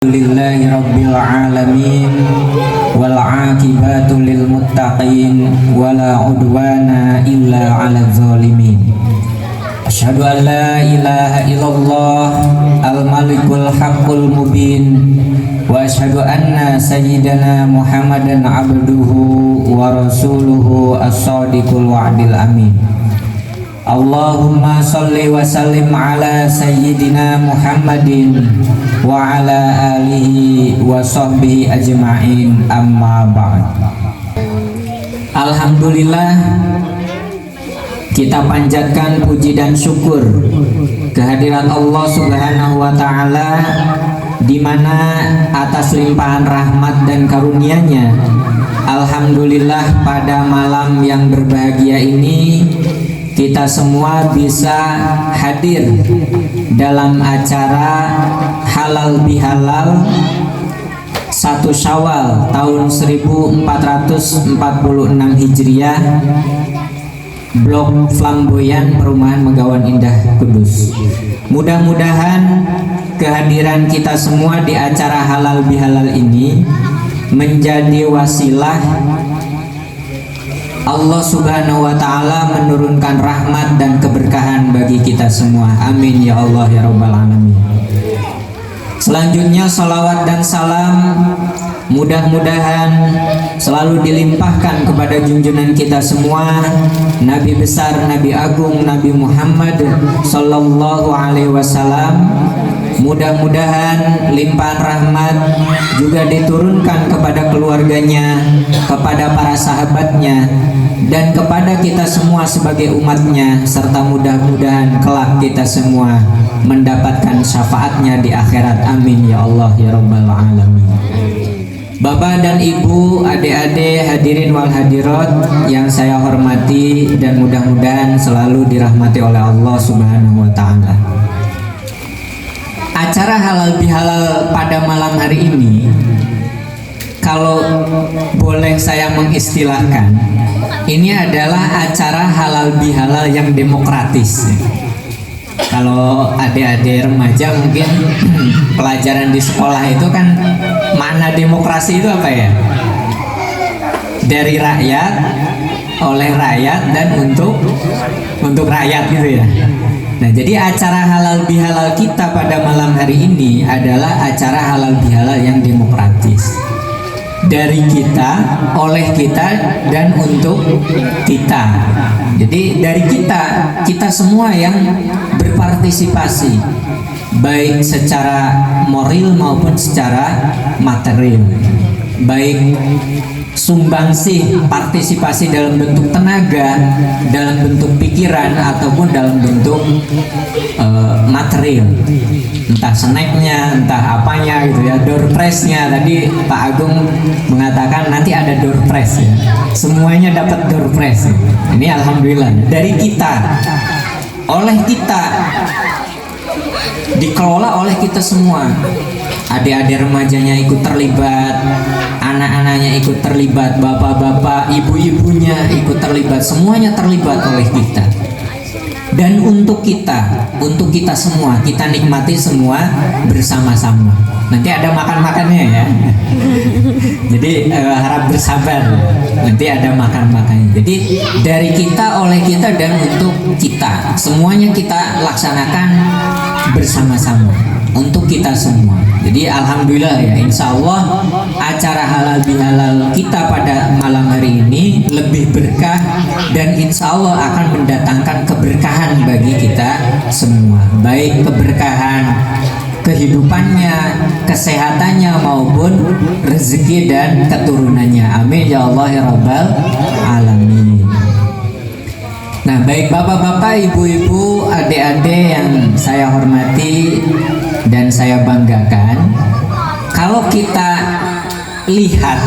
Alhamdulillahi rabbil alamin wal aqibatu lil muttaqin wala udwana illa 'alal zalimin. Asyhadu an la ilaha illallah al malikul haqqul mubin wa asyhadu anna sayyidana Muhammadan abduhu wa rasuluhu as-sadiqul wa'dil amin. Allahumma salli wa sallim ala sayyidina Muhammadin wa ala alihi wa sahbihi ajma'in, amma ba'd. Alhamdulillah, kita panjatkan puji dan syukur kehadirat Allah Subhanahu wa ta'ala, di mana atas limpahan rahmat dan karunia-Nya, alhamdulillah pada malam yang berbahagia ini kita semua bisa hadir dalam acara halal bihalal 1 Syawal tahun 1446 Hijriah, Blok Flamboyan, Perumahan Megawan Indah, Kudus. Mudah-mudahan kehadiran kita semua di acara halal bihalal ini menjadi wasilah Allah Subhanahu wa ta'ala menurunkan rahmat dan keberkahan bagi kita semua. Amin ya Allah ya Rabbal alamin. Selanjutnya salawat dan salam mudah-mudahan selalu dilimpahkan kepada junjungan kita semua, Nabi besar, Nabi agung, Nabi Muhammad sallallahu alaihi wasallam. Mudah-mudahan limpahan rahmat juga diturunkan kepada keluarganya, kepada para sahabatnya, dan kepada kita semua sebagai umatnya, serta mudah-mudahan kelak kita semua mendapatkan syafaatnya di akhirat. Amin ya Allah ya Rabbal alamin. Bapak dan Ibu, adik-adik, hadirin wal hadirat yang saya hormati dan mudah-mudahan selalu dirahmati oleh Allah Subhanahu wa ta'ala. Acara halal bihalal pada malam hari ini, kalau boleh saya mengistilahkan, ini adalah acara halal bihalal yang demokratis. Kalau adik-adik remaja mungkin pelajaran di sekolah itu kan, makna demokrasi itu apa ya? Dari rakyat, oleh rakyat, dan untuk rakyat gitu ya. Nah, jadi acara halal bihalal kita pada malam hari ini adalah acara halal bihalal yang demokratis. Dari kita, oleh kita, dan untuk kita. Jadi dari kita semua yang berpartisipasi, baik secara moral maupun secara material, baik sumbangsih partisipasi dalam bentuk tenaga, dalam bentuk pikiran, ataupun dalam bentuk material, entah snacknya, entah apanya gitu ya, door prize-nya. Tadi Pak Agung mengatakan nanti ada door prize ya, semuanya dapat door prize. Ini alhamdulillah dari kita, oleh kita, dikelola oleh kita semua. Adik-adik remajanya ikut terlibat, anak-anaknya ikut terlibat, bapak-bapak, ibu-ibunya ikut terlibat, semuanya terlibat oleh kita. Dan untuk kita semua, kita nikmati semua bersama-sama. Nanti ada makan-makannya ya. Jadi harap bersabar, nanti ada makan-makannya. Jadi dari kita, oleh kita, dan untuk kita, semuanya kita laksanakan bersama-sama untuk kita semua. Jadi alhamdulillah ya, insya Allah acara halal bihalal kita pada malam hari ini lebih berkah, dan insya Allah akan mendatangkan keberkahan bagi kita semua, baik keberkahan kehidupannya, kesehatannya, maupun rezeki dan keturunannya. Amin ya Allah ya Rabbal alamin. Nah, baik bapak-bapak, ibu-ibu, adik-adik yang saya hormati dan saya banggakan, kalau kita lihat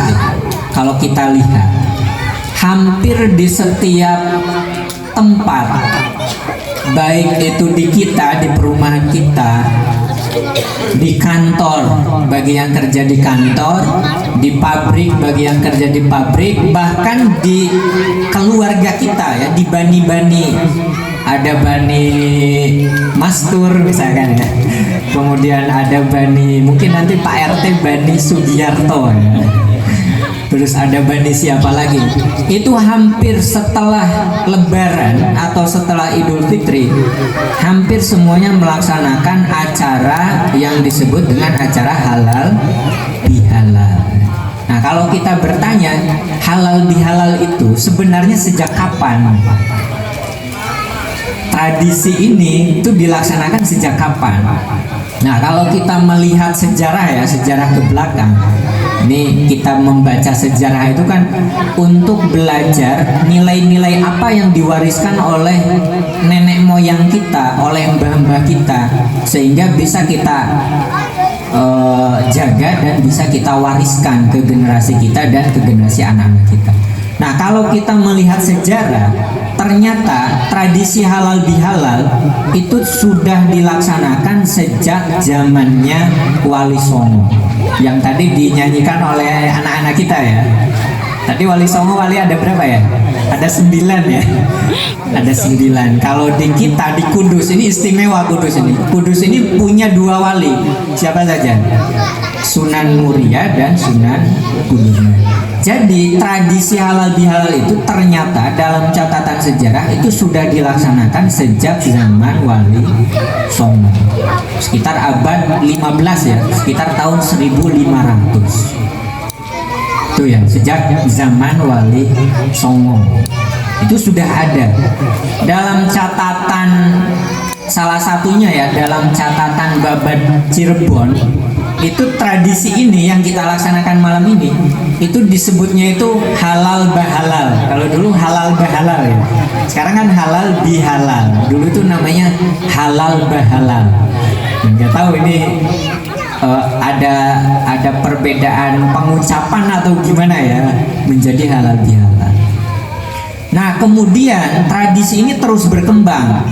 hampir di setiap tempat, baik itu di kita, di perumahan kita, di kantor bagi yang kerja di kantor, di pabrik bagi yang kerja di pabrik, bahkan di keluarga kita ya, di bani-bani, ada bani mastur misalkan ya, kemudian ada Bani, mungkin nanti Pak RT Bani Sugiarto ya. Terus ada Bani siapa lagi? Itu hampir setelah Lebaran atau setelah Idul Fitri, hampir semuanya melaksanakan acara yang disebut dengan acara halal bihalal. Nah, kalau kita bertanya halal bihalal itu sebenarnya sejak kapan? Tradisi ini itu dilaksanakan sejak kapan? Nah, kalau kita melihat sejarah ya, sejarah ke belakang. Ini kita membaca sejarah itu kan untuk belajar nilai-nilai apa yang diwariskan oleh nenek moyang kita, oleh mbah-mbah kita, sehingga bisa kita jaga dan bisa kita wariskan ke generasi kita dan ke generasi anak-anak kita. Nah, kalau kita melihat sejarah, ternyata tradisi halal bihalal itu sudah dilaksanakan sejak zamannya Wali Songo yang tadi dinyanyikan oleh anak-anak kita ya. Tadi Wali Songo wali ada berapa ya? Ada 9 ya. Ada 9. Kalau di kita di Kudus ini istimewa Kudus ini. Kudus ini punya 2 wali. Siapa saja? Sunan Muria dan Sunan Kudus. Jadi tradisi halal bihalal itu ternyata dalam catatan sejarah itu sudah dilaksanakan sejak zaman Wali Songo. Sekitar abad 15 ya, sekitar tahun 1500. Itu ya, sejak zaman Wali Songo. Itu sudah ada. Dalam catatan salah satunya ya, dalam catatan Babad Cirebon, itu tradisi ini yang kita laksanakan malam ini itu disebutnya itu halal bahalal. Kalau dulu halal bahalal ya, sekarang kan halal bihalal. Dulu itu namanya halal bahalal. Nggak tahu ini ada perbedaan pengucapan atau gimana ya menjadi halal bihalal. Nah, kemudian tradisi ini terus berkembang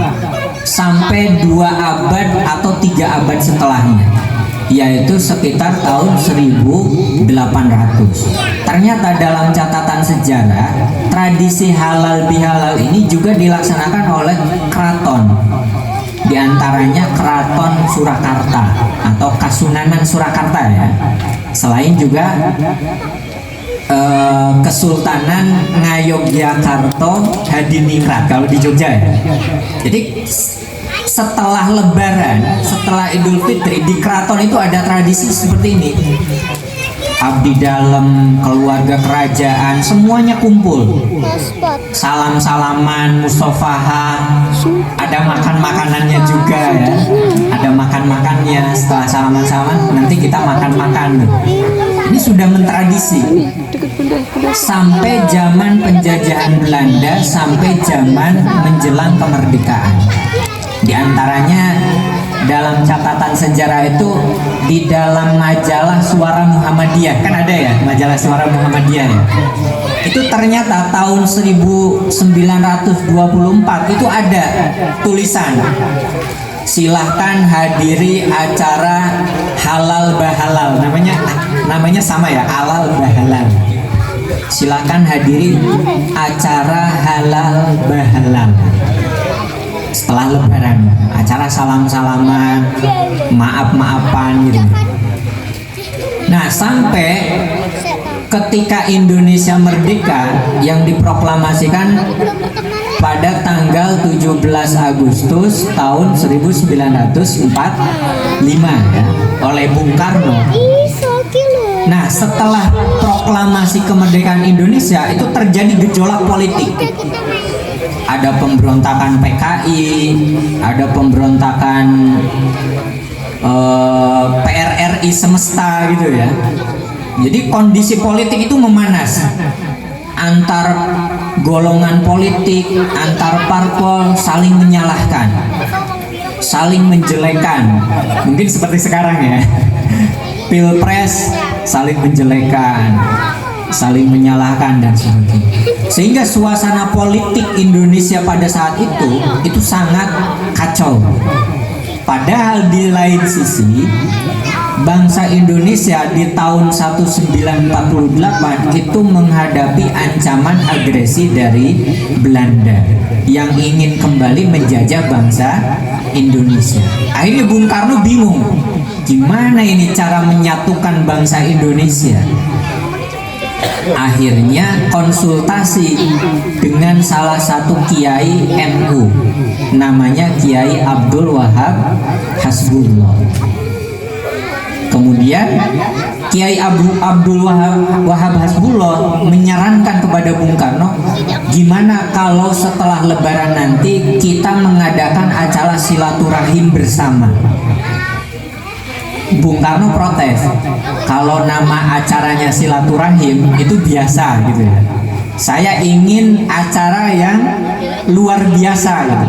sampai 2 abad atau 3 abad setelahnya, yaitu sekitar tahun 1800. Ternyata dalam catatan sejarah, tradisi halal bihalal ini juga dilaksanakan oleh keraton. Di antaranya Keraton Surakarta atau Kasunanan Surakarta ya. Selain juga Kesultanan Ngayogyakarta Hadiningrat kalau di Jogja ya. Jadi setelah Lebaran, setelah Idul Fitri, di keraton itu ada tradisi seperti ini. Abdi dalam, keluarga kerajaan, semuanya kumpul. Salam-salaman, musafahah, ada makan-makanannya juga ya. Ada makan-makannya, setelah salaman-salaman nanti kita makan-makan. Ini sudah mentradisi sampai zaman penjajahan Belanda, sampai zaman menjelang kemerdekaan. Di antaranya dalam catatan sejarah itu di dalam majalah Suara Muhammadiyah, kan ada ya majalah Suara Muhammadiyah ya. Itu ternyata tahun 1924 itu ada tulisan, silahkan hadiri acara halal bahalal. Namanya sama ya, halal bahalal. Silahkan hadiri acara halal bahalal setelah Lebaran, acara salam-salaman, maaf-maafan gitu. Nah, sampai ketika Indonesia merdeka yang diproklamasikan pada tanggal 17 Agustus tahun 1945 ya, oleh Bung Karno. Nah, setelah proklamasi kemerdekaan Indonesia itu terjadi gejolak politik. Ada pemberontakan PKI, ada pemberontakan PRRI semesta gitu ya. Jadi kondisi politik itu memanas, antar golongan politik, antar parpol saling menyalahkan, saling menjelekan. Mungkin seperti sekarang ya, Pilpres saling menjelekan, saling menyalahkan dan sebagainya. Sehingga suasana politik Indonesia pada saat itu sangat kacau. Padahal di lain sisi bangsa Indonesia di tahun 1948 itu menghadapi ancaman agresi dari Belanda yang ingin kembali menjajah bangsa Indonesia. Akhirnya Bung Karno bingung, gimana ini cara menyatukan bangsa Indonesia. Akhirnya konsultasi dengan salah satu kiai NU, namanya Kiai Abdul Wahab Hasbullah. Kemudian Kiai Abdul Wahab Hasbullah menyarankan kepada Bung Karno, gimana kalau setelah Lebaran nanti kita mengadakan acara silaturahim bersama. Bung Karno protes, kalau nama acaranya silaturahim itu biasa gitu ya. Saya ingin acara yang luar biasa gitu.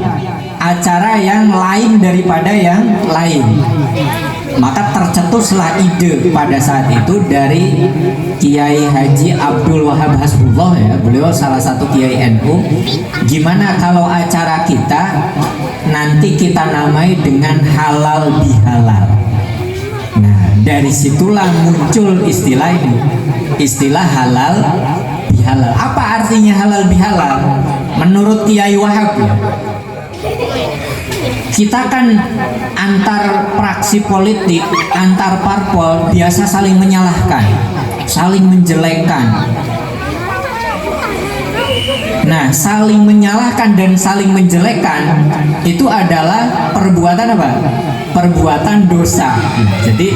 Acara yang lain daripada yang lain. Maka tercetuslah ide pada saat itu dari Kiai Haji Abdul Wahab Hasbullah ya, beliau salah satu Kiai NU. Gimana kalau acara kita nanti kita namai dengan halal bihalal. Nah, dari situlah muncul istilah ini, istilah halal bihalal. Apa artinya halal bihalal? Menurut Kiai Wahab ya, kita kan antar praksi politik, antar parpol biasa saling menyalahkan, saling menjelekkan. Nah, saling menyalahkan dan saling menjelekkan itu adalah perbuatan apa? Perbuatan dosa. Jadi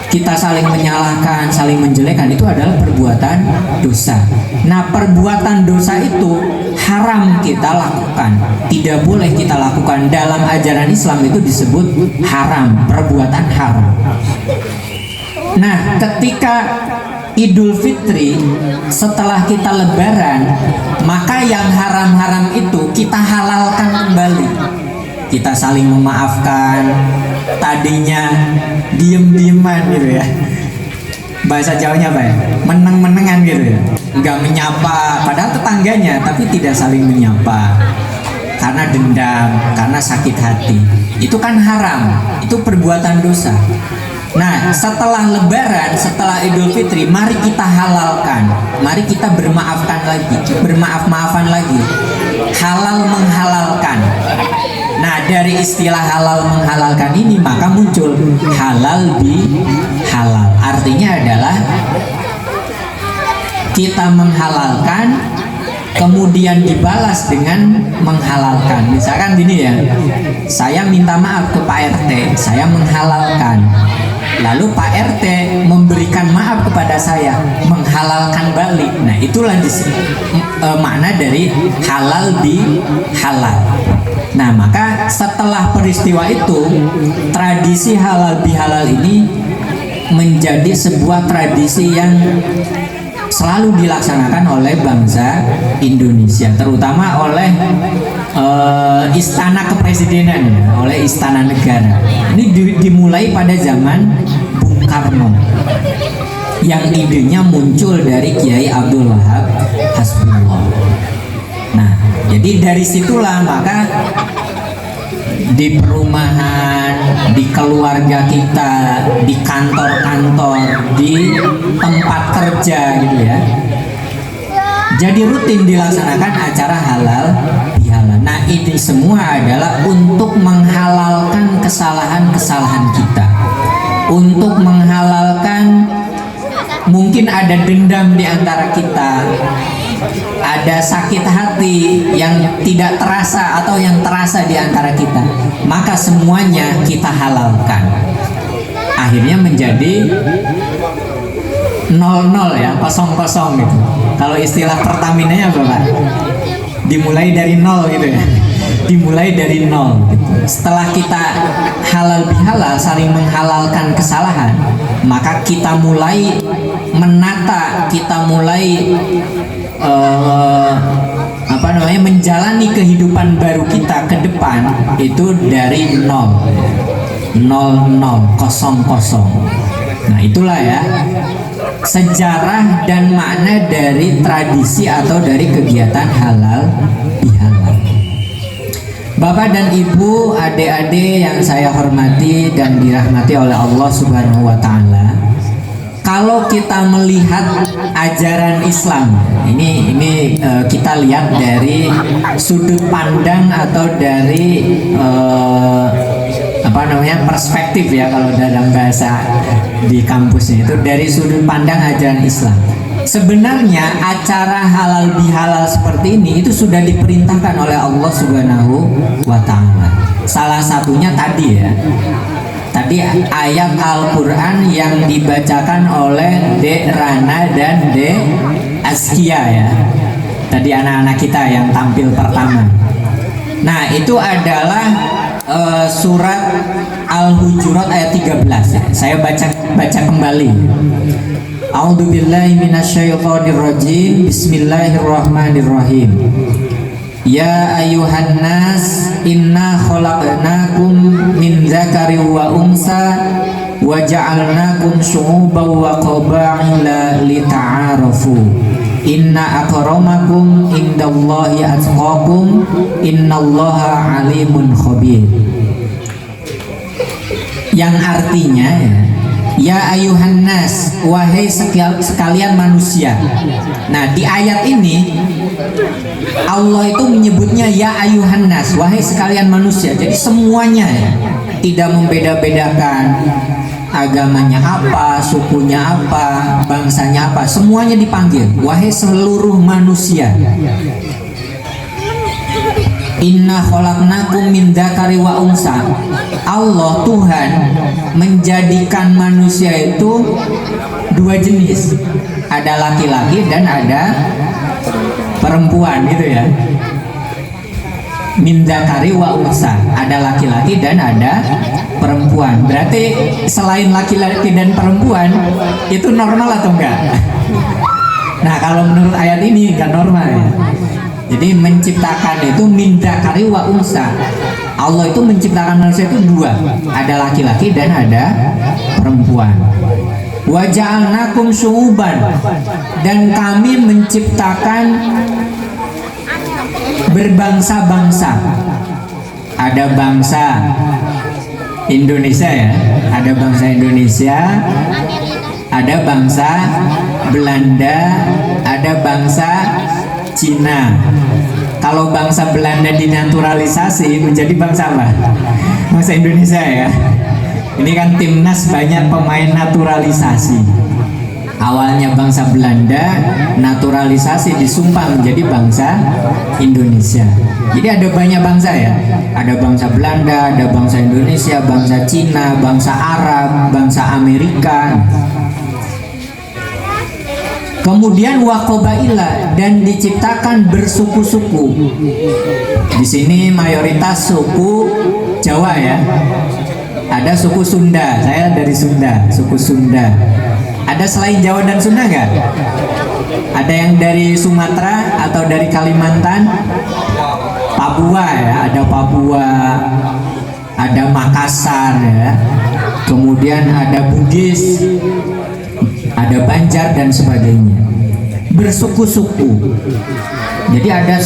kita saling menyalahkan, saling menjelekkan itu adalah perbuatan dosa. Nah, perbuatan dosa itu haram kita lakukan, tidak boleh kita lakukan. Dalam ajaran Islam itu disebut haram, perbuatan haram. Nah, ketika Idul Fitri setelah kita Lebaran, maka yang haram-haram itu kita halalkan kembali. Kita saling memaafkan, tadinya diem-dieman gitu ya, bahasa Jawanya apa ya, meneng-menengan gitu ya, nggak menyapa padahal tetangganya, tapi tidak saling menyapa karena dendam, karena sakit hati. Itu kan haram, itu perbuatan dosa. Nah, setelah Lebaran, setelah Idul Fitri, mari kita halalkan, mari kita bermaafkan lagi, bermaaf-maafan lagi, halal menghalalkan. Nah, dari istilah halal menghalalkan ini maka muncul halal bi halal. Artinya adalah kita menghalalkan kemudian dibalas dengan menghalalkan. Misalkan gini ya, saya minta maaf ke Pak RT, saya menghalalkan. Lalu Pak RT memberikan maaf kepada saya, menghalalkan balik. Nah, itulah makna dari halal bi halal. Nah, maka setelah peristiwa itu, tradisi halal bihalal ini menjadi sebuah tradisi yang selalu dilaksanakan oleh bangsa Indonesia, terutama oleh istana kepresidenan, oleh istana negara. Ini dimulai pada zaman Bung Karno, yang idenya muncul dari Kiai Abdul Wahab Hasbullah. Nah, jadi dari situlah maka di perumahan, di keluarga kita, di kantor-kantor, di tempat kerja gitu ya, jadi rutin dilaksanakan acara halal bihalal. Nah, ini semua adalah untuk menghalalkan kesalahan-kesalahan kita, untuk menghalalkan mungkin ada dendam di antara kita, ada sakit hati yang tidak terasa atau yang terasa di antara kita, maka semuanya kita halalkan. Akhirnya menjadi 00 ya, kosong-kosong gitu. Kalau istilah Pertamina apa Pak? Dimulai dari 0 gitu ya. Dimulai dari 0 gitu. Setelah kita halal bihalal, saling menghalalkan kesalahan, maka kita mulai menata, kita mulai menjalani kehidupan baru kita ke depan itu dari 0, 00. Nah, itulah ya sejarah dan makna dari tradisi atau dari kegiatan halal bihalal. Bapak dan Ibu, adik-adik yang saya hormati dan dirahmati oleh Allah Subhanahu wa taala. Kalau kita melihat ajaran Islam, ini kita lihat dari sudut pandang atau dari perspektif ya, kalau dalam bahasa di kampusnya itu dari sudut pandang ajaran Islam. Sebenarnya acara halal bihalal seperti ini itu sudah diperintahkan oleh Allah Subhanahu wa taala. Salah satunya tadi ya. Tadi ayat Al-Qur'an yang dibacakan oleh Dek Rana dan Dek Askia ya. Tadi anak-anak kita yang tampil pertama. Nah, itu adalah surat Al-Hujurat ayat 13 ya. Saya baca kembali. A'udzubillahi minasyaitonirrajim. Bismillahirrahmanirrahim. Ya ayuhan nas, inna khalaqnakum min dzakarin wa unsa wa ja'alnakum syu'uban wa qaba'ila lita'arafu. Inna akramakum indallahi atqakum, innallaha alimun khabir. Yang artinya ya ayuhan nas, wahai sekalian manusia. Nah, di ayat ini Allah itu menyebutnya ya ayuhan nas, wahai sekalian manusia. Jadi semuanya ya, tidak membeda-bedakan agamanya apa, sukunya apa, bangsanya apa, semuanya dipanggil wahai seluruh manusia. Inna khalaqnakum min dzakari wa unsa. Allah Tuhan menjadikan manusia itu dua jenis, ada laki-laki dan ada perempuan gitu ya. Min dzakari wa unsa, ada laki-laki dan ada perempuan. Berarti selain laki-laki dan perempuan itu normal atau enggak? Nah, kalau menurut ayat ini enggak normal ya. Jadi menciptakan itu min dzakari wa unsa. Allah itu menciptakan manusia itu dua, ada laki-laki dan ada perempuan. Wa ja'alnakum syu'uban, dan kami menciptakan berbangsa-bangsa. Ada bangsa Indonesia ya, ada bangsa Indonesia, ada bangsa Belanda, ada bangsa Cina. Kalau bangsa Belanda dinaturalisasi menjadi bangsa apa? Bangsa Indonesia ya. Ini kan timnas banyak pemain naturalisasi. Awalnya bangsa Belanda, naturalisasi disumpah menjadi bangsa Indonesia. Jadi ada banyak bangsa ya. Ada bangsa Belanda, ada bangsa Indonesia, bangsa Cina, bangsa Arab, bangsa Amerika. Kemudian wakobaila, dan diciptakan bersuku-suku. Di sini mayoritas suku Jawa ya. Ada suku Sunda, saya dari Sunda, suku Sunda. Ada selain Jawa dan Sunda nggak? Ada yang dari Sumatera atau dari Kalimantan? Papua ya, ada Papua, ada Makassar ya. Kemudian ada Bugis, ada Banjar dan sebagainya. Bersuku-suku. Jadi ada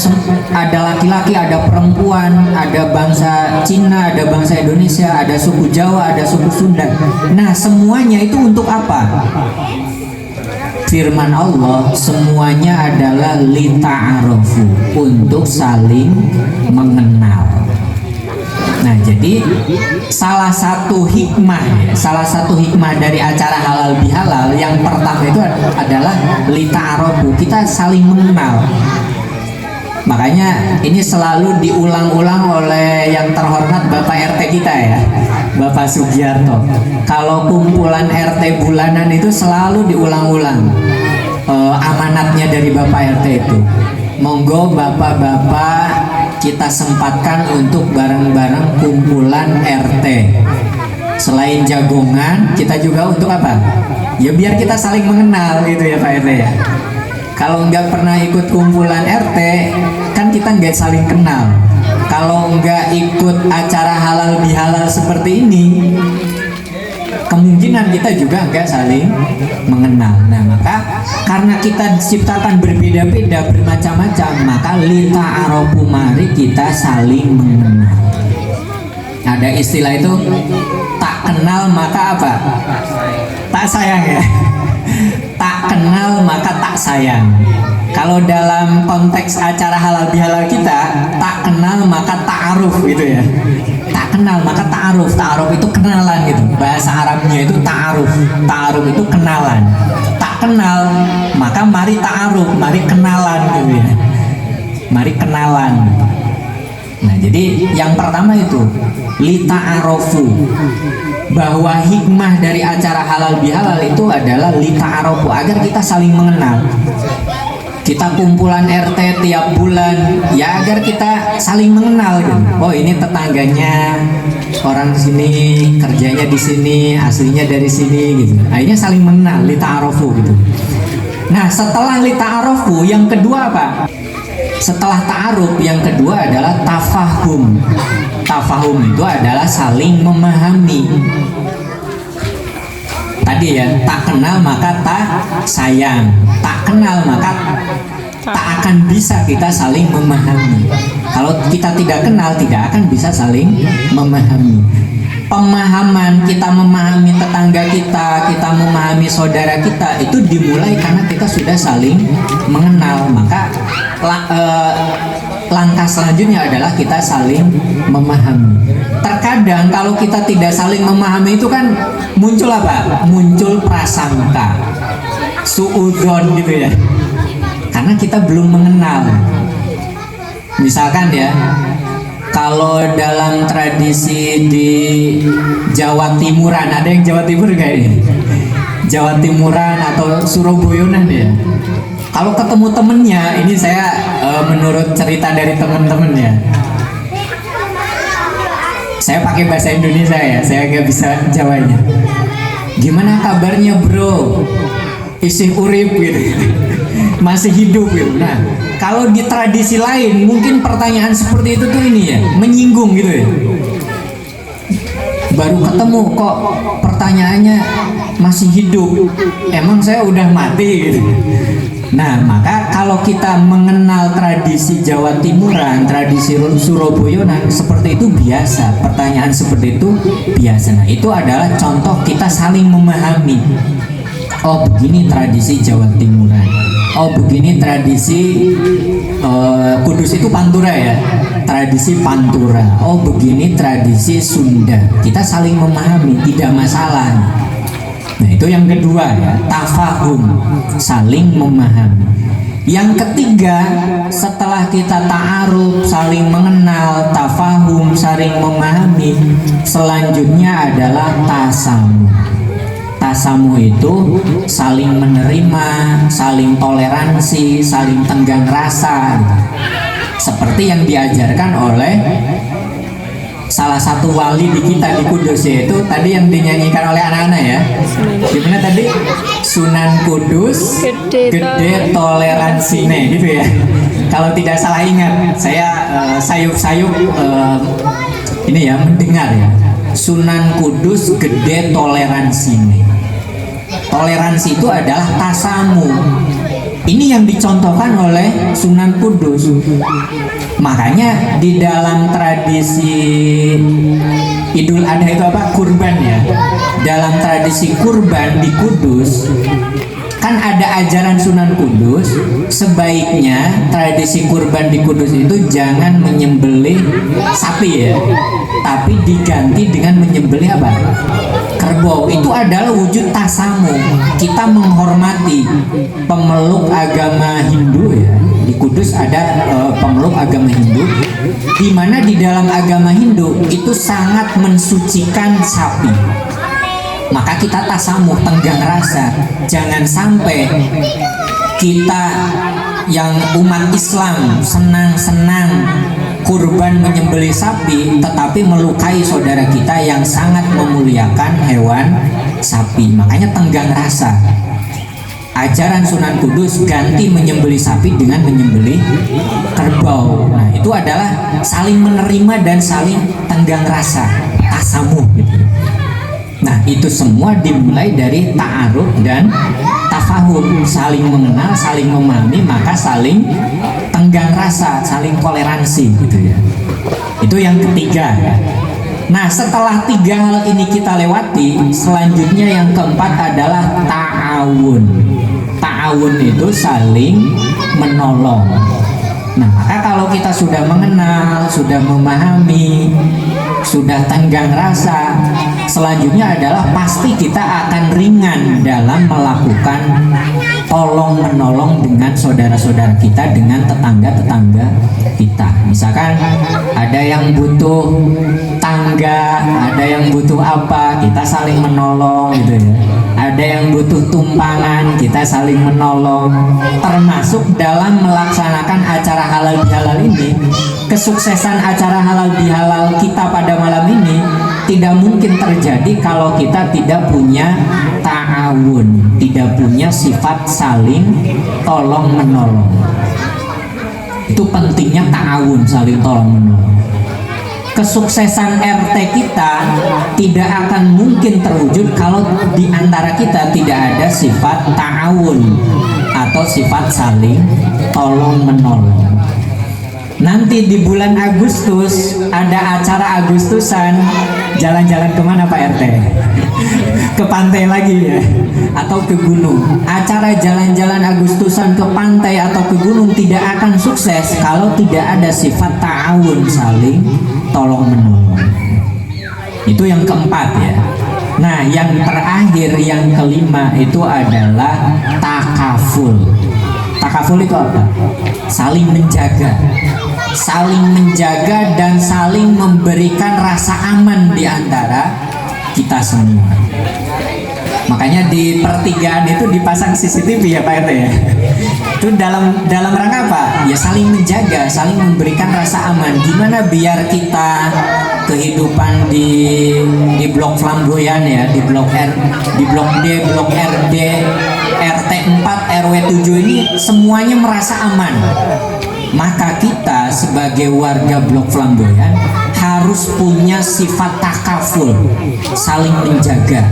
laki-laki, ada perempuan, ada bangsa Cina, ada bangsa Indonesia, ada suku Jawa, ada suku Sunda. Nah, semuanya itu untuk apa? Firman Allah, semuanya adalah lita'arofu, untuk saling mengenal. Nah, jadi salah satu hikmah dari acara halal bihalal yang pertama itu adalah lita'arofu, kita saling mengenal. Makanya ini selalu diulang-ulang oleh yang terhormat Bapak RT kita ya, Bapak Sugiarto. Kalau kumpulan RT bulanan itu selalu diulang-ulang amanatnya dari Bapak RT itu. Monggo bapak-bapak kita sempatkan untuk bareng-bareng kumpulan RT. Selain jagongan, kita juga untuk apa? Ya biar kita saling mengenal gitu ya Pak RT ya. Kalau nggak pernah ikut kumpulan RT, kan kita nggak saling kenal. Kalau nggak ikut acara halal bihalal seperti ini, kemungkinan kita juga nggak saling mengenal. Nah, maka karena kita diciptakan berbeda-beda, bermacam-macam, maka lita arofu, mari kita saling mengenal. Ada istilah itu, tak kenal maka apa? Tak sayang ya. Tak kenal maka tak sayang. Kalau dalam konteks acara halal bihalal kita, tak kenal maka ta'aruf gitu ya. Tak kenal maka ta'aruf. Ta'aruf itu kenalan gitu. Bahasa Arabnya itu ta'aruf. Ta'aruf itu kenalan. Tak kenal maka mari ta'aruf, mari kenalan gitu ya. Mari kenalan. Nah, jadi yang pertama itu lita'arofu, bahwa hikmah dari acara halal bihalal itu adalah lita'arofu, agar kita saling mengenal. Kita kumpulan RT tiap bulan ya agar kita saling mengenal gitu. Oh, ini tetangganya orang sini, kerjanya di sini, aslinya dari sini gitu. Akhirnya saling mengenal, lita'arofu gitu. Nah, setelah lita'arofu yang kedua apa? Setelah ta'aruf yang kedua adalah tafahum. Tafahum itu adalah saling memahami. Tadi ya, tak kenal maka tak sayang, tak kenal maka tak akan bisa kita saling memahami. Kalau kita tidak kenal, tidak akan bisa saling memahami. Pemahaman, kita memahami tetangga kita memahami saudara kita, itu dimulai karena kita sudah saling mengenal. Maka langkah selanjutnya adalah kita saling memahami. Terkadang kalau kita tidak saling memahami itu kan muncul apa? Muncul prasangka, suudzon gitu ya. Karena kita belum mengenal. Misalkan ya, kalau dalam tradisi di Jawa Timuran, ada yang Jawa Timur gak ini? Jawa Timuran atau Surabayanan ya. Kalau ketemu temennya, ini saya menurut cerita dari temen-temennya, saya pakai bahasa Indonesia ya, saya nggak bisa Jawanya. Gimana kabarnya bro? Isih urip gitu, masih hidup gitu. Nah, kalau di tradisi lain mungkin pertanyaan seperti itu tuh ini ya, menyinggung gitu ya. Baru ketemu kok pertanyaannya masih hidup, emang saya udah mati gitu. Nah, maka kalau kita mengenal tradisi Jawa Timuran, tradisi Surabayanan, seperti itu biasa. Pertanyaan seperti itu biasa. Nah, itu adalah contoh kita saling memahami. Oh, begini tradisi Jawa Timuran. Oh, begini tradisi Kudus itu Pantura ya. Tradisi Pantura. Oh, begini tradisi Sunda. Kita saling memahami, tidak masalah. Nah, itu yang kedua ya, tafahum, saling memahami. Yang ketiga, setelah kita ta'aruf, saling mengenal, tafahum, saling memahami, selanjutnya adalah tasamu. Tasamu itu saling menerima, saling toleransi, saling tenggang rasa, seperti yang diajarkan oleh salah satu wali di kita di Kudus, yaitu tadi yang dinyanyikan oleh anak-anak ya. Gimana tadi? Sunan Kudus gede toleransi gitu ya. Kalau tidak salah ingat, saya sayup-sayup ini ya mendengar ya. Sunan Kudus gede toleransi. Toleransi itu adalah tasamu. Ini yang dicontohkan oleh Sunan Kudus. Makanya di dalam tradisi Idul Adha itu apa? Kurban ya. Dalam tradisi kurban di Kudus kan ada ajaran Sunan Kudus, sebaiknya tradisi kurban di Kudus itu jangan menyembelih sapi ya, tapi diganti dengan menyembelih apa? Kerbau. Itu adalah wujud tasamu. Kita menghormati pemeluk agama Hindu ya. Di Kudus ada pemeluk agama Hindu, di mana di dalam agama Hindu itu sangat mensucikan sapi. Maka kita tasamuh, tenggang rasa. Jangan sampai kita yang umat Islam senang-senang kurban menyembelih sapi, tetapi melukai saudara kita yang sangat memuliakan hewan sapi. Makanya tenggang rasa. Ajaran Sunan Kudus ganti menyembelih sapi dengan menyembelih kerbau. Nah, itu adalah saling menerima dan saling tenggang rasa, tasamuh gitu. Nah, itu semua dimulai dari ta'aruf dan tafahum, saling mengenal, saling memahami, maka saling tenggang rasa, saling toleransi gitu ya. Itu yang ketiga. Nah, setelah tiga hal ini kita lewati, selanjutnya yang keempat adalah ta'awun. Ta'awun itu saling menolong. Nah, maka kalau kita sudah mengenal, sudah memahami, sudah tenggang rasa, selanjutnya adalah pasti kita akan ringan dalam melakukan tolong menolong dengan saudara-saudara kita, dengan tetangga-tetangga kita. Misalkan ada yang butuh tangga, ada yang butuh apa, kita saling menolong gitu ya. Ada yang butuh tumpangan, kita saling menolong. Termasuk dalam melaksanakan acara halal bihalal ini, kesuksesan acara halal bihalal kita pada malam ini tidak mungkin terjadi kalau kita tidak punya ta'awun, tidak punya sifat saling tolong menolong. Itu pentingnya ta'awun, saling tolong menolong. Kesuksesan RT kita tidak akan mungkin terwujud kalau di antara kita tidak ada sifat ta'awun atau sifat saling tolong menolong. Nanti di bulan Agustus ada acara Agustusan, jalan-jalan kemana Pak RT? Ke pantai lagi ya, atau ke gunung. Acara jalan-jalan Agustusan ke pantai atau ke gunung tidak akan sukses kalau tidak ada sifat ta'awun, saling tolong menolong. Itu yang keempat ya. Nah, yang terakhir, yang kelima itu adalah takaful. Takaful itu apa? Saling menjaga. Saling menjaga dan saling memberikan rasa aman di antara kita semua. Makanya di pertigaan itu dipasang CCTV ya Pak RT ya. Itu dalam rangka apa? Ya saling menjaga, saling memberikan rasa aman. Gimana biar kita kehidupan di blok flamboyan ya, di blok R, di blok D, blok RD, RT 4, RW 7 ini semuanya merasa aman. Maka kita sebagai warga blok flamboyan harus punya sifat takaful, saling menjaga,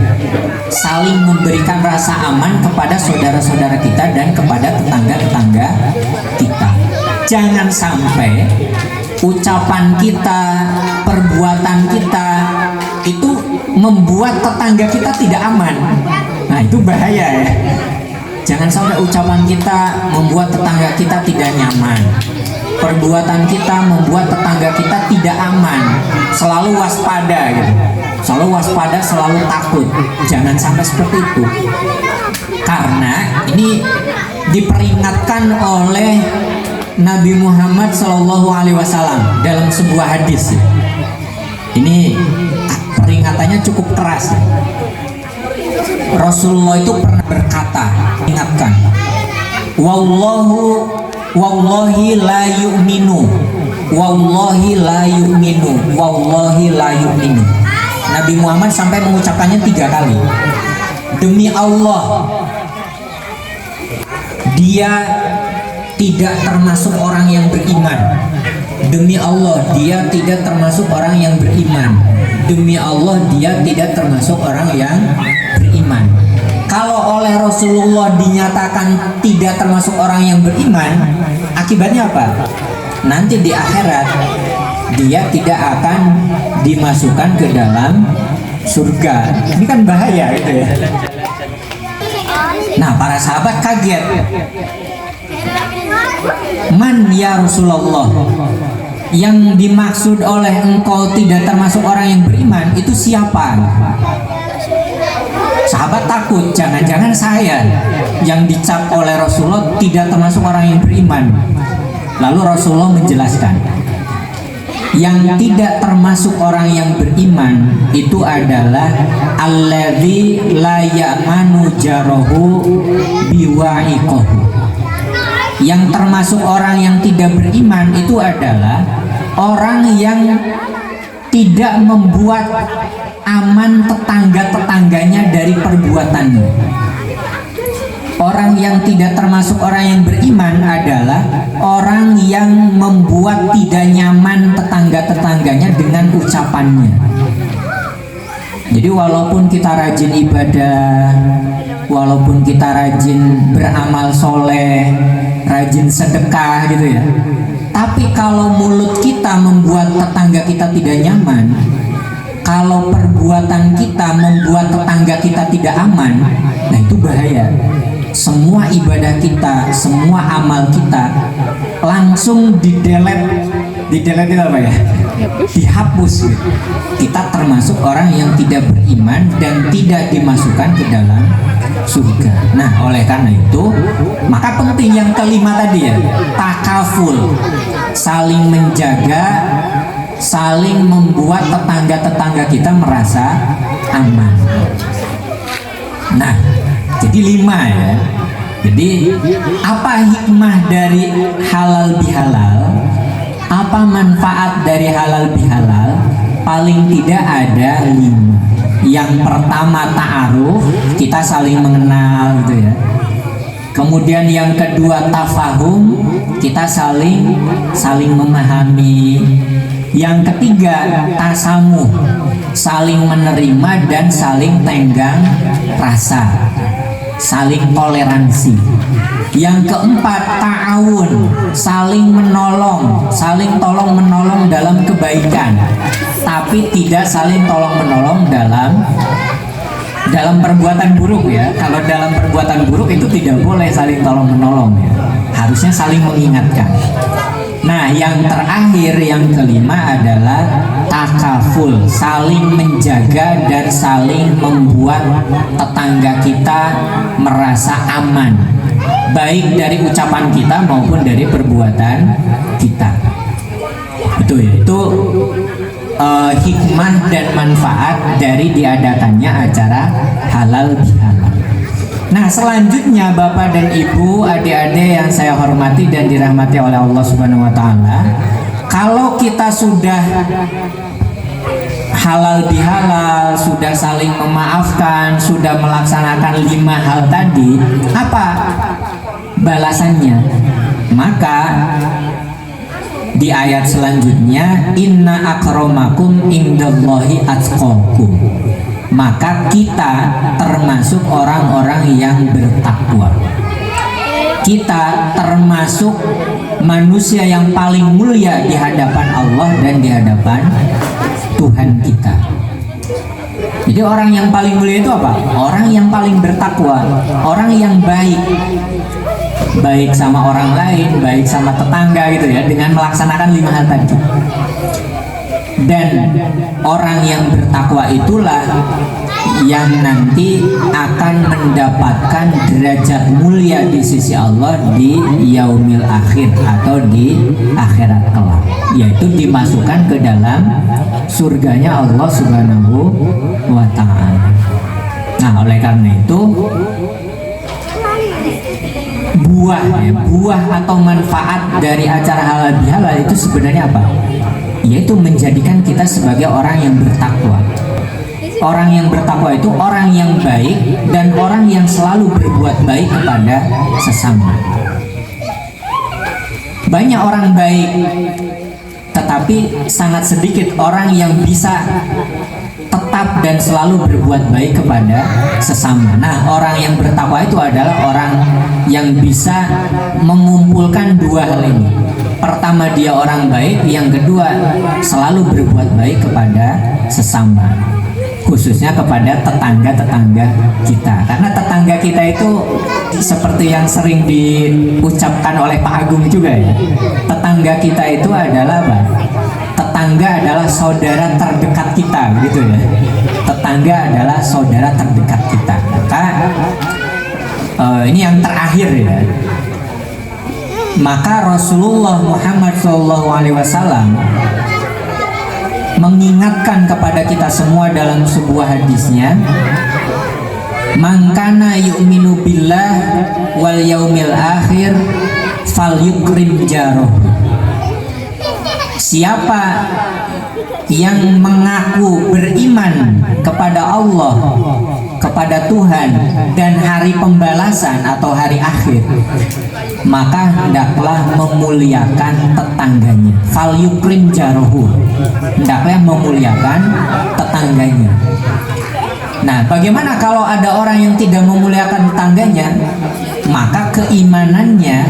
saling memberikan rasa aman kepada saudara-saudara kita dan kepada tetangga-tetangga kita. Jangan sampai ucapan kita, perbuatan kita itu membuat tetangga kita tidak aman. Nah, itu bahaya ya. Jangan sampai ucapan kita membuat tetangga kita tidak nyaman. Perbuatan kita membuat tetangga kita tidak aman. Selalu waspada gitu. Selalu waspada, selalu takut. Jangan sampai seperti itu. Karena ini diperingatkan oleh Nabi Muhammad SAW dalam sebuah hadis. Ini peringatannya cukup keras. Rasulullah itu pernah berkata, ingatkan, wallahi la yu'minu, wallahi la yu'minu, wallahi la yu'minu. Nabi Muhammad sampai mengucapkannya 3 kali. Demi Allah, dia tidak termasuk orang yang beriman. Demi Allah, dia tidak termasuk orang yang beriman. Demi Allah, dia tidak termasuk orang yang beriman. Kalau oleh Rasulullah dinyatakan tidak termasuk orang yang beriman, akibatnya apa? Nanti di akhirat dia tidak akan dimasukkan ke dalam surga. Ini kan bahaya gitu ya. Nah, para sahabat kaget. Man ya Rasulullah, yang dimaksud oleh engkau tidak termasuk orang yang beriman itu siapa? Sahabat takut, jangan-jangan saya yang dicap oleh Rasulullah tidak termasuk orang yang beriman. Lalu Rasulullah menjelaskan, yang tidak termasuk orang yang beriman itu adalah alladzi la ya'manu jarahu biwa'iqahu. Yang termasuk orang yang tidak beriman itu adalah orang yang tidak membuat aman tetangga-tetangganya dari perbuatannya. Orang yang tidak termasuk orang yang beriman adalah orang yang membuat tidak nyaman tetangga-tetangganya dengan ucapannya. Jadi walaupun kita rajin ibadah, walaupun kita rajin beramal soleh, rajin sedekah gitu ya, tapi kalau mulut kita membuat tetangga kita tidak nyaman, kalau perbuatan kita membuat tetangga kita tidak aman, nah itu bahaya. Semua ibadah kita, semua amal kita langsung didelete itu apa ya? Dihapus gitu. Kita termasuk orang yang tidak beriman dan tidak dimasukkan ke dalam surga. Nah, oleh karena itu, maka penting yang kelima tadi ya, takaful, saling menjaga, saling membuat tetangga-tetangga kita merasa aman. Nah, jadi 5 ya. Jadi apa hikmah dari halal bihalal? Apa manfaat dari halal bihalal? Paling tidak ada 5. Yang pertama ta'aruf, kita saling mengenal gitu ya. Kemudian yang kedua tafahum, kita saling memahami. Yang ketiga tasamuh, saling menerima dan saling tenggang rasa, saling toleransi. Yang keempat ta'awun, saling menolong, saling tolong menolong dalam kebaikan, tapi tidak saling tolong menolong dalam perbuatan buruk ya. Kalau dalam perbuatan buruk itu tidak boleh saling tolong menolong ya. Harusnya saling mengingatkan. Nah, yang terakhir yang kelima adalah takaful, saling menjaga dan saling membuat tetangga kita merasa aman, baik dari ucapan kita maupun dari perbuatan kita. Itu hikmah dan manfaat dari diadakannya acara halal bihalal. Nah, selanjutnya Bapak dan Ibu, adik-adik yang saya hormati dan dirahmati oleh Allah Subhanahu wa taala, kalau kita sudah halal bihalal, sudah saling memaafkan, sudah melaksanakan 5 hal tadi, apa balasannya? Maka di ayat selanjutnya, inna akramakum indallahi atqakum, maka kita termasuk orang-orang yang bertakwa. Kita termasuk manusia yang paling mulia di hadapan Allah dan di hadapan Tuhan kita. Jadi orang yang paling mulia itu apa? Orang yang paling bertakwa, orang yang baik, baik sama orang lain, baik sama tetangga gitu ya, dengan melaksanakan 5 hal tadi. Dan orang yang bertakwa itulah yang nanti akan mendapatkan derajat mulia di sisi Allah di yaumil akhir atau di akhirat kelak, yaitu dimasukkan ke dalam surganya Allah Subhanahu wa ta'ala. Nah, oleh karena itu buah atau manfaat dari acara halal bihalal itu sebenarnya apa? Yaitu menjadikan kita sebagai orang yang bertakwa. Orang yang bertakwa itu orang yang baik dan orang yang selalu berbuat baik kepada sesama. Banyak orang baik, tetapi sangat sedikit orang yang bisa tetap dan selalu berbuat baik kepada sesama. Nah, orang yang bertakwa itu adalah orang yang bisa mengumpulkan 2 hal ini. Pertama, dia orang baik, yang kedua selalu berbuat baik kepada sesama, khususnya kepada tetangga-tetangga kita. Karena tetangga kita itu seperti yang sering diucapkan oleh Pak Agung juga ya, tetangga kita itu adalah apa? Tetangga adalah saudara terdekat kita, gitu ya. Tetangga adalah saudara terdekat kita. Maka ini yang terakhir ya. Maka Rasulullah Muhammad SAW mengingatkan kepada kita semua dalam sebuah hadisnya, man kana yu'minu billah wal yaumil akhir falyukrim jaroh. Siapa yang mengaku beriman kepada Allah, kepada Tuhan dan hari pembalasan atau hari akhir, maka hendaklah memuliakan tetangganya. Fal yukrim jarohu, hendaklah memuliakan tetangganya. Nah, bagaimana kalau ada orang yang tidak memuliakan tetangganya? Maka keimanannya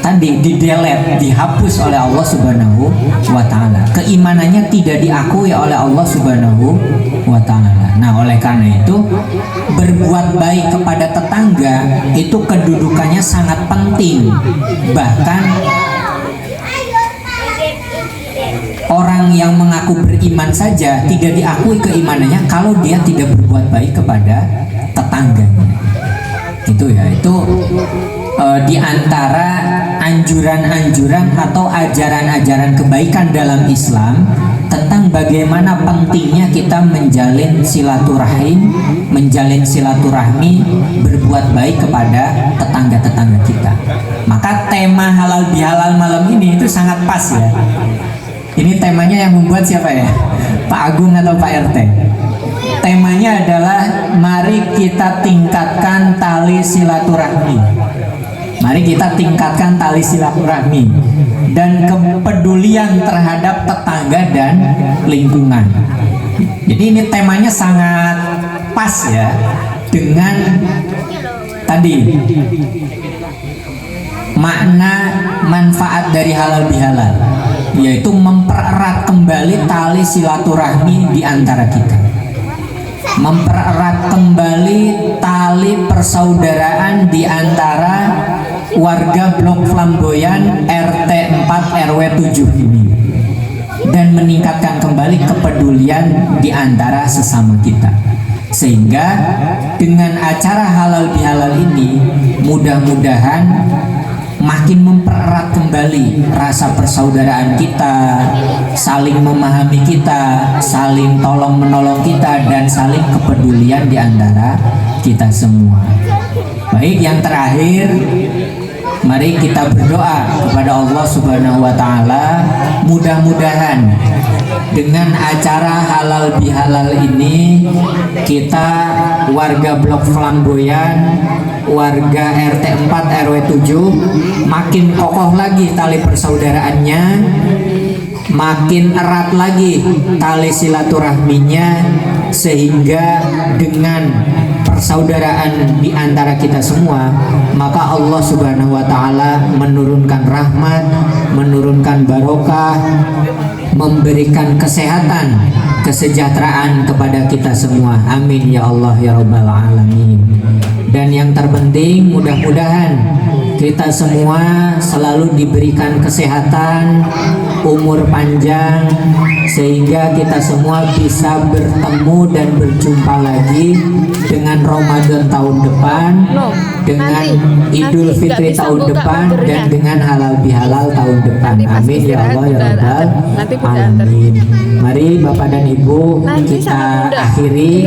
tadi didelete, dihapus oleh Allah Subhanahu wa taala. Keimanannya tidak diakui oleh Allah Subhanahu wa taala. Nah, oleh karena itu berbuat baik kepada tetangga itu kedudukannya sangat penting. Bahkan orang yang mengaku beriman saja tidak diakui keimanannya kalau dia tidak berbuat baik kepada tetangganya. Itu ya, itu di antara anjuran-anjuran atau ajaran-ajaran kebaikan dalam Islam tentang bagaimana pentingnya kita menjalin silaturahim, menjalin silaturahmi, berbuat baik kepada tetangga-tetangga kita. Maka tema halal bihalal malam ini itu sangat pas ya. Ini temanya yang membuat siapa ya? Pak Agung atau Pak RT? Temanya adalah mari kita tingkatkan tali silaturahmi. Mari kita tingkatkan tali silaturahmi dan kepedulian terhadap tetangga dan lingkungan. Jadi ini temanya sangat pas ya dengan tadi makna manfaat dari halal bihalal, yaitu mempererat kembali tali silaturahmi di antara kita, mempererat kembali tali persaudaraan di antara warga Blok Flamboyan RT 4 RW 7 ini, dan meningkatkan kembali kepedulian di antara sesama kita. Sehingga dengan acara halal bihalal ini mudah-mudahan makin mempererat kembali rasa persaudaraan kita, saling memahami kita, saling tolong menolong kita, dan saling kepedulian di antara kita semua. Baik, yang terakhir, mari kita berdoa kepada Allah Subhanahu wa taala, mudah-mudahan dengan acara halal bihalal ini kita warga Blok Flamboyan, warga RT 4 RW 7 makin kokoh lagi tali persaudaraannya, makin erat lagi tali silaturahminya, sehingga dengan persaudaraan di antara kita semua maka Allah Subhanahu wa taala menurunkan rahmat, menurunkan barokah, memberikan kesehatan, kesejahteraan kepada kita semua. Amin ya Allah ya rabbal alamin. Dan yang terpenting, mudah-mudahan kita semua selalu diberikan kesehatan, umur panjang, sehingga kita semua bisa bertemu dan berjumpa lagi dengan Ramadan tahun depan, dengan Idul Fitri tahun depan, dan dengan halal bihalal tahun depan. Amin ya Allah ya rabbal alamin. Mari Bapak dan Ibu kita akhiri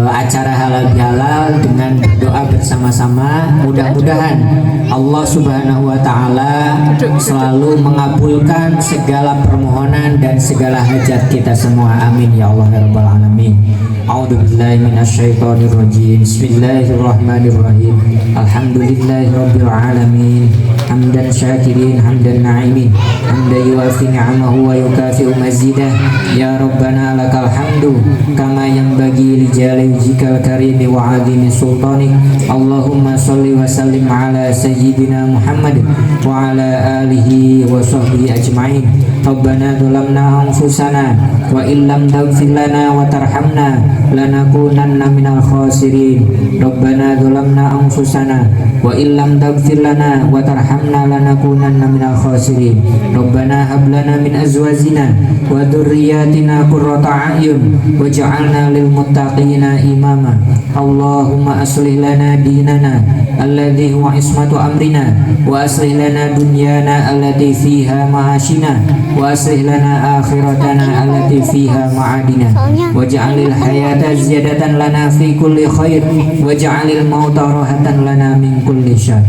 acara halal bihalal dengan berdoa bersama-sama. Mudah-mudahan Allah Subhanahu wa taala selalu mengabulkan segala permohonan dan segala hajat kita semua. Amin ya Allah ya rabbal alamin. A'udzubillahi minasyaitonir rajim. Bismillahirrahmanirrahim. Alhamdulillahi rabbil alamin. Hamdan syakirin, hamdan na'imin, hamdan yuafi ni'amahu wa yukafi'u mazidah. Ya Rabbana lakal hamdu kama yanbaghi li jalali wajhikal karimi wa 'azimi sultanik. Allahumma shalli wa sallim ala sayyidina Muhammad wa ala alihi wa sahbihi ajma'in. Rabbana dhalamna anfusana wa illam taghfir lana wa tarhamna lanakunanna minal khasirin. Rabbana dhalamna anfusana wa illam taghfir lana wa tarhamna lanakunanna minal khasirin. Rabbana hab lana min azwajina wa dhurriyyatina qurrata a'yun waj'alna lil muttaqina imama. Allahumma aslih lana dinana alladhi huwa ismatu amrina wa aslih lana dunyana allati fiha ma'ashina wa aslih lana akhiratana allati fiha ma'adina waj'alil hayata ziyadatan lana fi kulli khair waj'alil mauta rahatan lana min kulli syarr.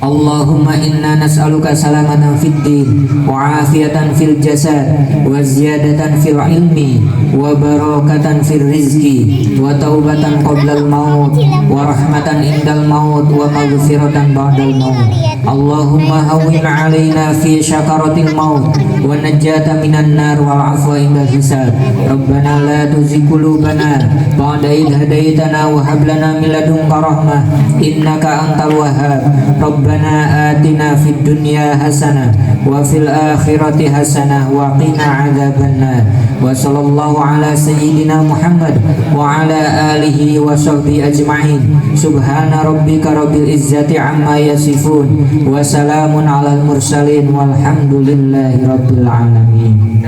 Allahumma inna nas'aluka salamatan fid din wa afiyatan fil jasad wa ziyadatan fil ilmi wa barakatan fil rizki wa taubatan qabla al maut wa rahmatan indal maut wa maghfiratan ba'dal maut. Allahumma hawwin 'alaina fi syakaratil maut wa najjata minan nar wal 'afwa indal hisab. Rabbana la tuzigh qulubana ba'da idh hadaitana wa hab lana min ladunka rahmah innaka antal wahhab. Rabbana atina fid dunya hasanah wa fil akhirati hasanah wa qina adzabannar. Wa sallallahu ala sayyidina Muhammad wa ala alihi wa sahbihi ajma'in. Subhana rabbika rabbil izzati amma yasifun wa salamun alal mursalin walhamdulillahi rabbil alamin.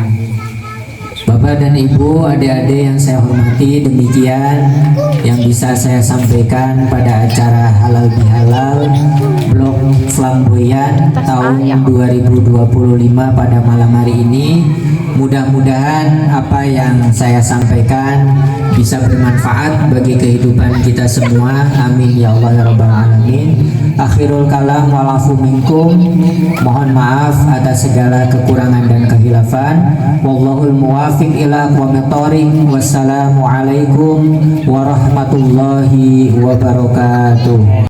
Bapak dan Ibu, adik-adik yang saya hormati, demikian yang bisa saya sampaikan pada acara Halal Bihalal Blok Flamboyan tahun 2025 pada malam hari ini. Mudah-mudahan apa yang saya sampaikan bisa bermanfaat bagi kehidupan kita semua. Amin ya Allah ya rabbal alamin. Akhirul kalam walafu minkum. Mohon maaf atas segala kekurangan dan kehilafan. Wallahul muwafiq ila aqwamit thoriq. Wassalamualaikum warahmatullahi wabarakatuh.